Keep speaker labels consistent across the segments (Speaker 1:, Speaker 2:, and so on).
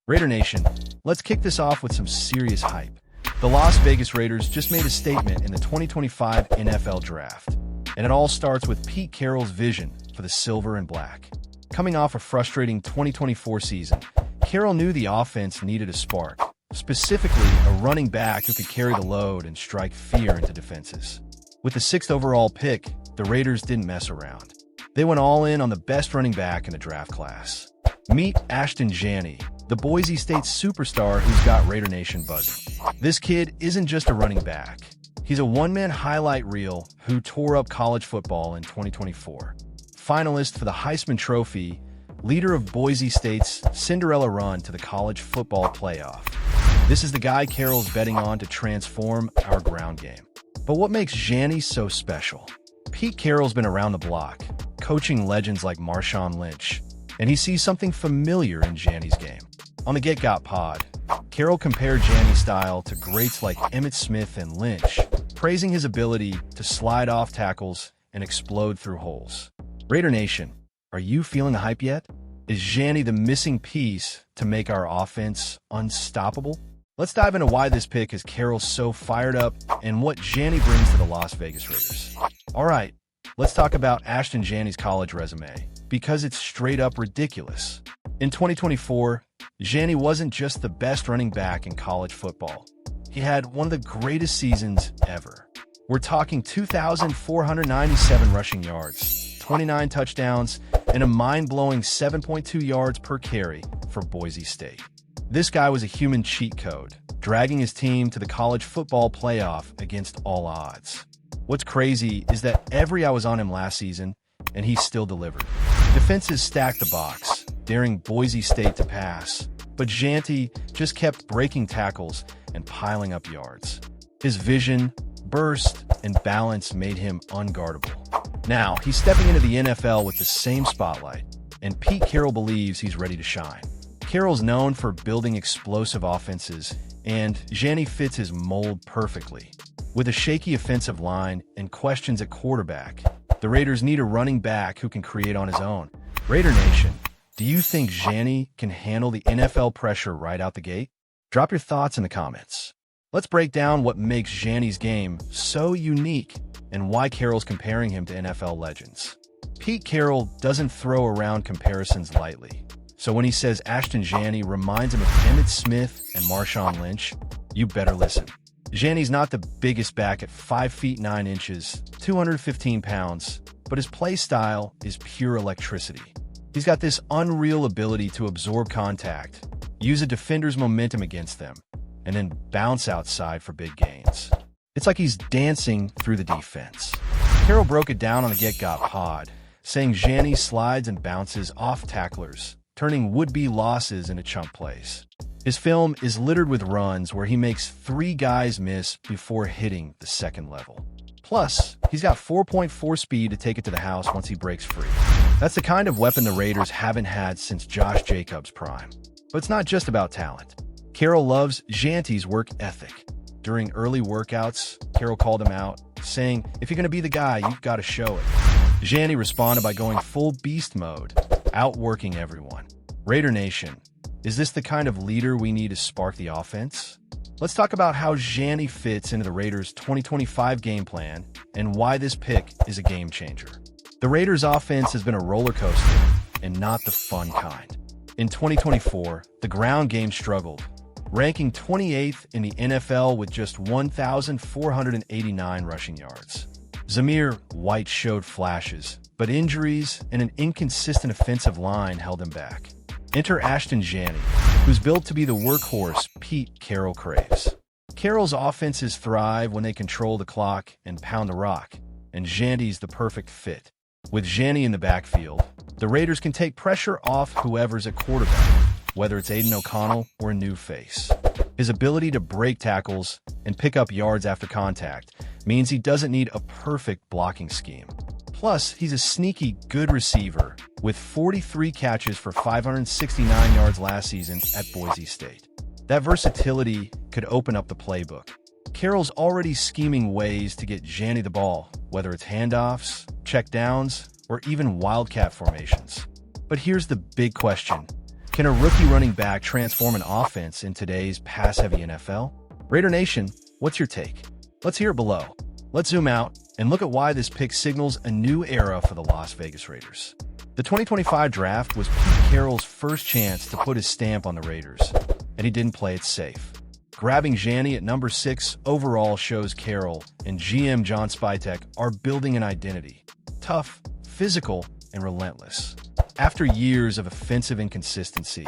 Speaker 1: Raider Nation, let's kick this off with some serious hype. The Las Vegas Raiders just made a statement in the 2025 NFL Draft, and it all starts with Pete Carroll's vision for the silver and black. Coming off a frustrating 2024 season, Carroll knew the offense needed a spark, specifically a running back who could carry the load and strike fear into defenses. With the 6th overall pick, the Raiders didn't mess around. They went all in on the best running back in the draft class. Meet Ashton Janney, the Boise State superstar who's got Raider Nation buzzing. This kid isn't just a running back. He's a one-man highlight reel who tore up college football in 2024. Finalist for the Heisman Trophy, leader of Boise State's Cinderella run to the college football playoff. This is the guy Carroll's betting on to transform our ground game. But what makes Janney so special? Pete Carroll's been around the block, coaching legends like Marshawn Lynch, and he sees something familiar in Janney's game. On the Get Got pod, Carroll compared Janney's style to greats like Emmitt Smith and Lynch, praising his ability to slide off tackles and explode through holes. Raider Nation, are you feeling the hype yet? Is Janney the missing piece to make our offense unstoppable? Let's dive into why this pick has Carroll so fired up and what Janney brings to the Las Vegas Raiders. All right, let's talk about Ashton Janney's college resume, because it's straight up ridiculous. In 2024, Janney wasn't just the best running back in college football. He had one of the greatest seasons ever. We're talking 2,497 rushing yards, 29 touchdowns, and a mind-blowing 7.2 yards per carry for Boise State. This guy was a human cheat code, dragging his team to the college football playoff against all odds. What's crazy is that I was on him last season, and he still delivered. Defenses stacked the box, daring Boise State to pass, but jeanty just kept breaking tackles and piling up yards. His vision, burst, and balance made him unguardable. Now, he's stepping into the NFL with the same spotlight, and Pete Carroll believes he's ready to shine. Carroll's known for building explosive offenses, and Janney fits his mold perfectly. With a shaky offensive line and questions at quarterback, the Raiders need a running back who can create on his own. Raider Nation, do you think Janney can handle the NFL pressure right out the gate? Drop your thoughts in the comments. Let's break down what makes Janney's game so unique and why Carroll's comparing him to NFL legends. Pete Carroll doesn't throw around comparisons lightly. So when he says Ashton Janney reminds him of Emmitt Smith and Marshawn Lynch, you better listen. Janney's not the biggest back at 5 feet 9 inches, 215 pounds, but his play style is pure electricity. He's got this unreal ability to absorb contact, use a defender's momentum against them, and then bounce outside for big gains. It's like he's dancing through the defense. Carroll broke it down on the Get Got pod, saying Janney slides and bounces off tacklers, turning would-be losses into chunk plays. His film is littered with runs where he makes 3 guys miss before hitting the second level. Plus, he's got 4.4 speed to take it to the house once he breaks free. That's the kind of weapon the Raiders haven't had since Josh Jacobs' prime. But it's not just about talent. Carroll loves jeanty's work ethic. During early workouts, Carroll called him out, saying, "If you're going to be the guy, you've got to show it." Janney responded by going full beast mode, outworking everyone. Raider Nation, is this the kind of leader we need to spark the offense? Let's talk about how Janney fits into the Raiders' 2025 game plan and why this pick is a game changer. The Raiders' offense has been a roller coaster, and not the fun kind. In 2024, the ground game struggled, ranking 28th in the NFL with just 1,489 rushing yards. Zamir White showed flashes, but injuries and an inconsistent offensive line held him back. Enter Ashton Janney, who's built to be the workhorse Pete Carroll craves. Carroll's offenses thrive when they control the clock and pound the rock, and jeanty's the perfect fit. With Janney in the backfield, the Raiders can take pressure off whoever's at quarterback, whether it's Aiden O'Connell or a new face. His ability to break tackles and pick up yards after contact means he doesn't need a perfect blocking scheme. Plus, he's a sneaky good receiver with 43 catches for 569 yards last season at Boise State. That versatility could open up the playbook. Carroll's already scheming ways to get Janney the ball, whether it's handoffs, check downs, or even wildcat formations. But here's the big question. Can a rookie running back transform an offense in today's pass-heavy NFL? Raider Nation, what's your take? Let's hear it below. Let's zoom out and look at why this pick signals a new era for the Las Vegas Raiders. The 2025 draft was Pete Carroll's first chance to put his stamp on the Raiders, and he didn't play it safe. Grabbing Janney at number 6 overall shows Carroll and GM John Spytek are building an identity. Tough, physical, and relentless. After years of offensive inconsistency,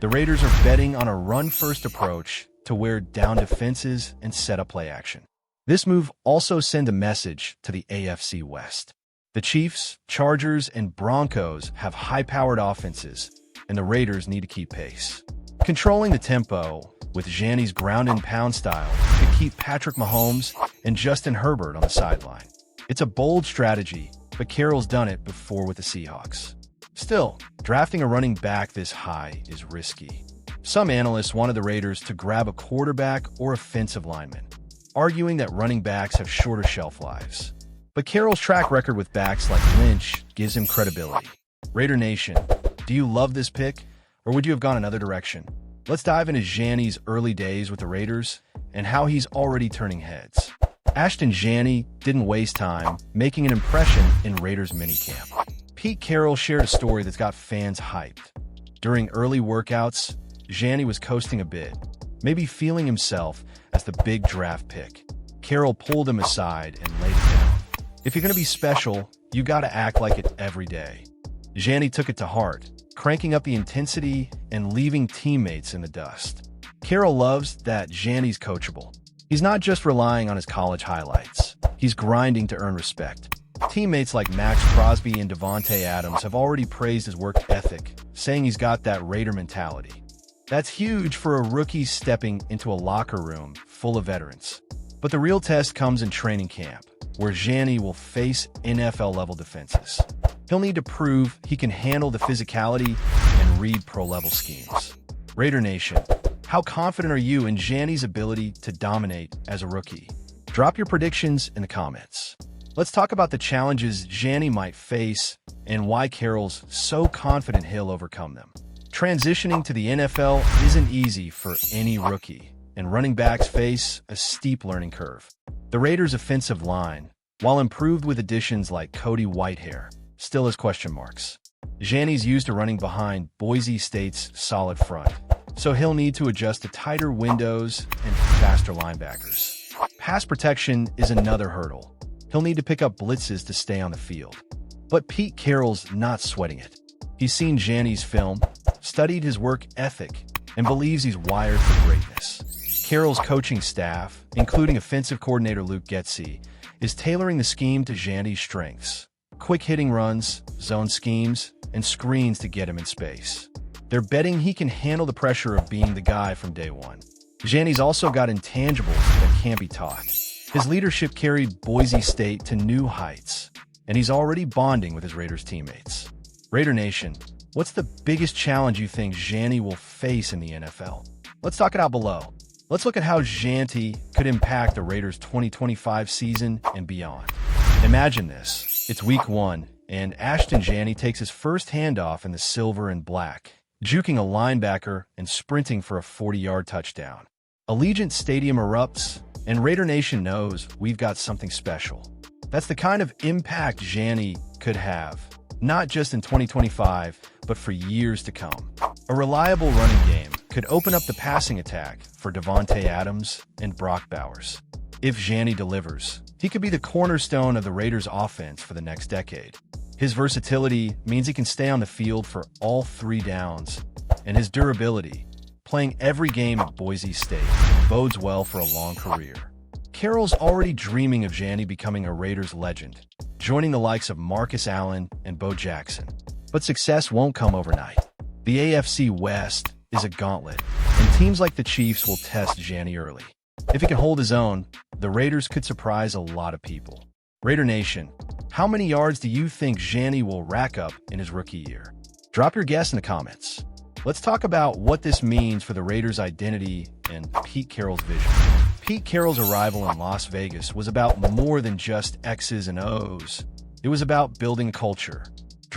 Speaker 1: the Raiders are betting on a run-first approach to wear down defenses and set up play action. This move also sends a message to the AFC West. The Chiefs, Chargers, and Broncos have high-powered offenses, and the Raiders need to keep pace. Controlling the tempo with Janney's ground-and-pound style could keep Patrick Mahomes and Justin Herbert on the sideline. It's a bold strategy, but Carroll's done it before with the Seahawks. Still, drafting a running back this high is risky. Some analysts wanted the Raiders to grab a quarterback or offensive lineman, arguing that running backs have shorter shelf lives. But Carroll's track record with backs like Lynch gives him credibility. Raider Nation, do you love this pick, or would you have gone another direction? Let's dive into Janney's early days with the Raiders and how he's already turning heads. Ashton Janney didn't waste time making an impression in Raiders minicamp. Pete Carroll shared a story that's got fans hyped. During early workouts, Janney was coasting a bit, maybe feeling himself as the big draft pick. Carroll pulled him aside and laid it down. If you're going to be special, you got to act like it every day. Janney took it to heart, cranking up the intensity and leaving teammates in the dust. Carroll loves that Janney's coachable. He's not just relying on his college highlights. He's grinding to earn respect. Teammates like Max Crosby and Davante Adams have already praised his work ethic, saying he's got that Raider mentality. That's huge for a rookie stepping into a locker room full of veterans. But the real test comes in training camp, where Janney will face NFL-level defenses. He'll need to prove he can handle the physicality and read pro-level schemes. Raider Nation, how confident are you in Janney's ability to dominate as a rookie? Drop your predictions in the comments. Let's talk about the challenges Janney might face and why Carroll's so confident he'll overcome them. Transitioning to the NFL isn't easy for any rookie, and running backs face a steep learning curve. The Raiders' offensive line, while improved with additions like Cody Whitehair, still has question marks. Janney's used to running behind Boise State's solid front, so he'll need to adjust to tighter windows and faster linebackers. Pass protection is another hurdle. He'll need to pick up blitzes to stay on the field. But Pete Carroll's not sweating it. He's seen Janney's film, studied his work ethic, and believes he's wired for greatness. Carroll's coaching staff, including offensive coordinator Luke Getsy, is tailoring the scheme to Janney's strengths. Quick hitting runs, zone schemes, and screens to get him in space. They're betting he can handle the pressure of being the guy from day one. Janney's also got intangibles that can't be taught. His leadership carried Boise State to new heights, and he's already bonding with his Raiders teammates. Raider Nation, what's the biggest challenge you think Janney will face in the NFL? Let's talk it out below. Let's look at how jeanty could impact the Raiders' 2025 season and beyond. Imagine this. It's week 1, and Ashton Janney takes his first handoff in the silver and black, juking a linebacker and sprinting for a 40-yard touchdown. Allegiant Stadium erupts, and Raider Nation knows we've got something special. That's the kind of impact Janney could have, not just in 2025, but for years to come. A reliable running game could open up the passing attack for Davante Adams and Brock Bowers. If Janney delivers, he could be the cornerstone of the Raiders' offense for the next decade. His versatility means he can stay on the field for all 3 downs, and his durability, playing every game at Boise State, bodes well for a long career. Carroll's already dreaming of Janney becoming a Raiders legend, joining the likes of Marcus Allen and Bo Jackson. But success won't come overnight. The AFC West is a gauntlet, and teams like the Chiefs will test Janney early. If he can hold his own, the Raiders could surprise a lot of people. Raider Nation, how many yards do you think Janney will rack up in his rookie year? Drop your guess in the comments. Let's talk about what this means for the Raiders' identity and Pete Carroll's vision. Pete Carroll's arrival in Las Vegas was about more than just X's and O's. It was about building a culture,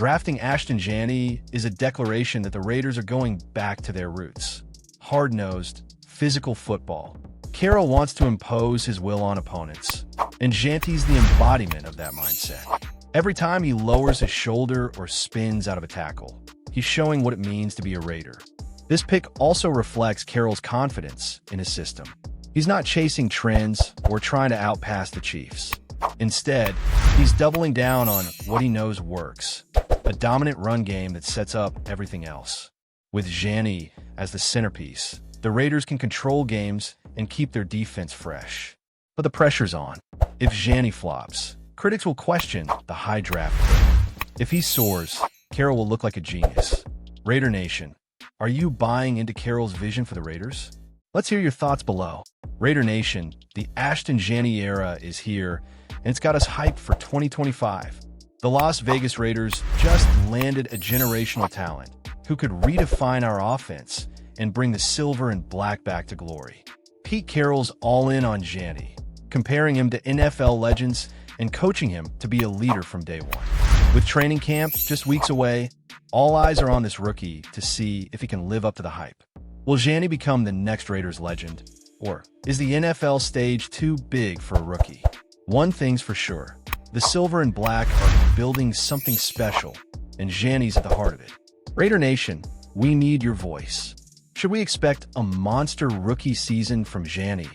Speaker 1: Drafting Ashton Janney is a declaration that the Raiders are going back to their roots. Hard-nosed, physical football. Carroll wants to impose his will on opponents, and Jeanty's the embodiment of that mindset. Every time he lowers his shoulder or spins out of a tackle, he's showing what it means to be a Raider. This pick also reflects Carroll's confidence in his system. He's not chasing trends or trying to outpass the Chiefs. Instead, he's doubling down on what he knows works, a dominant run game that sets up everything else. With Janney as the centerpiece, the Raiders can control games and keep their defense fresh. But the pressure's on. If Janney flops, critics will question the high draft pick. If he soars, Carroll will look like a genius. Raider Nation, are you buying into Carroll's vision for the Raiders? Let's hear your thoughts below. Raider Nation, the Ashton Janney era is here, and it's got us hyped for 2025. The Las Vegas Raiders just landed a generational talent who could redefine our offense and bring the silver and black back to glory. Pete Carroll's all in on Janney, comparing him to NFL legends and coaching him to be a leader from day one. With training camp just weeks away, all eyes are on this rookie to see if he can live up to the hype. Will Janney become the next Raiders legend? Or is the NFL stage too big for a rookie? One thing's for sure, the silver and black are building something special, and Janney's at the heart of it. Raider Nation, we need your voice. Should we expect a monster rookie season from Janney,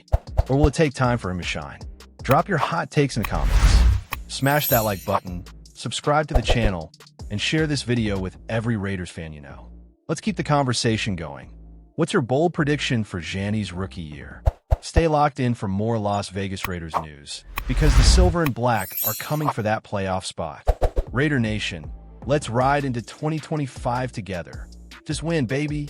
Speaker 1: or will it take time for him to shine? Drop your hot takes in the comments. Smash that like button, subscribe to the channel, and share this video with every Raiders fan you know. Let's keep the conversation going. What's your bold prediction for Janney's rookie year? Stay locked in for more Las Vegas Raiders news, because the silver and black are coming for that playoff spot. Raider Nation, let's ride into 2025 together. Just win, baby!